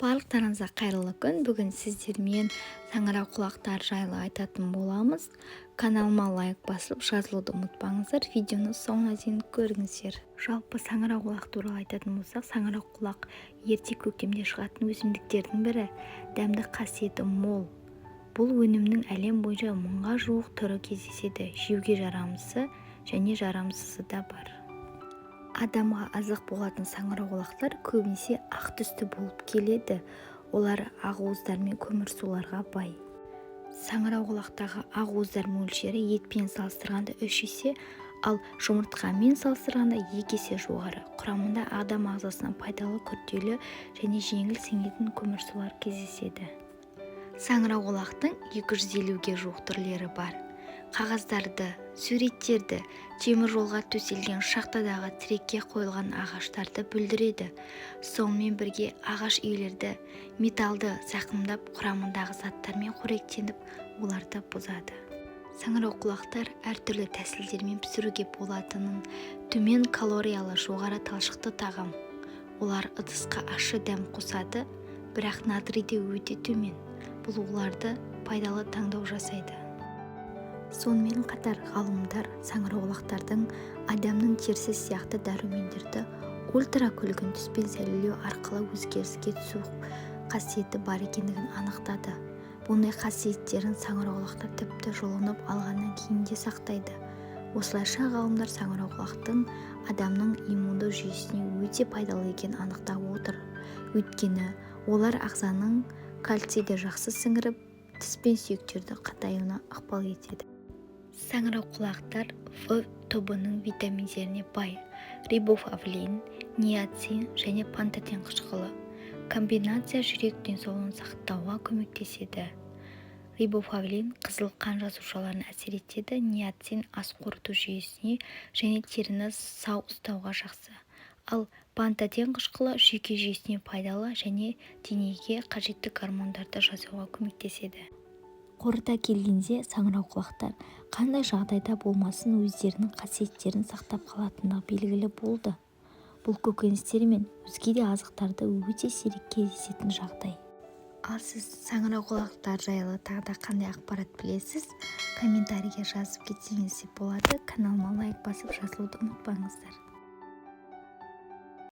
Барлықтарыңызға қайырлы күн. Бүгін сіздермен саңырауқұлақтар жайлы айтатын боламыз. Каналыма лайк басып жазылуды ұмытпаңыздар. Видеоны соңына дейін көріңіздер. Жалпы саңырауқұлақ туралы айтатын болсақ, саңырауқұлақ ерте көктемде шығатын өсімдіктердің бірі. Дәмді қасиеті мол. Бұл өнімнің әлем бойынша 1000-ға жуық түрі кездеседі. Жеуге жарамсызы және жарамсызы да бар. Адамға азық болатын саңырауқұлақтар көбінесе ақ түсті болып келеді. Олар ақуыздар мен көмірсуларға бай. Саңырауқұлақтағы ақуыздар мөлшері етпен салыстырғанда 3 есе, ал жұмыртқамен салыстырғанда 2 есе жоғары. Құрамында адам ағзасына пайдалы, күрделі және жеңіл сіңетін көмірсулар кездеседі. Саңырауқұлақтың 250-ге жуық түрлері бар. Қағаздарды, суреттерді, темір жолға төселген шахтадағы тірекке қойылған ағаштарды бүлдіреді. Сонымен бірге ағаш үйлерді, металды зақымдап, құрамындағы заттармен қоректеніп, оларды бұзады. Саңырауқұлақтар әртүрлі тәсілдермен пісіруге болатынын, төмен калориялы, жоғары талшықты тағам. Олар ыдысқа ащы дәм қосады, бірақ натрийде өте төмен. Бұл оларды пайдалы таңдау жасайды. Сонымен қатар ғалымдар саңырауқұлақтардың адамның терісі сияқты дәрумендерді ультракүлгін түспен сәулелеу арқылы өзгеріске түсу қасиеті бар екендігін анықтады. Бұндай қасиеттерін саңырауқұлақтар тіпті жұлынып алғаннан кейін де сақтайды. Осылайша ғалымдар саңырауқұлақтың адамның иммундық жүйесіне өте пайдалы екенін анықтап отыр. Өйткені олар ағзаның кальцийді жақсы сіңіріп, тіс пен сүйектерді қатаюына ықпал етеді. Саңырауқұлақтар В тобының витаминдеріне бай. Рибофлавин, ниацин және пантотен қышқылы. Комбинация жүрек денсаулығын сақтауға көмектеседі. Рибофлавин қызыл қан жасушаларына әсер етеді, ниацин ас қорыту жүйесіне және теріні сау ұстауға жақсы. Ал пантотен қышқылы жүйке жүйесіне пайдалы және денеге қажетті гормондарды жасауға көмектеседі. Қорыта келгенде, саңырауқұлақтар қандай жағдайда болмасын өздерінің қасиеттерін сақтап қалатындығы белгілі болды. Бұл көкөністер мен өзге де азықтарды өте сирек кездесетін жағдай. Ал сіз саңырауқұлақтар жайлы тағы да қандай ақпарат білесіз? Комментарийге жазып кетсеңіз болады. Каналыма лайк басып жазылуды ұмытпаңыздар.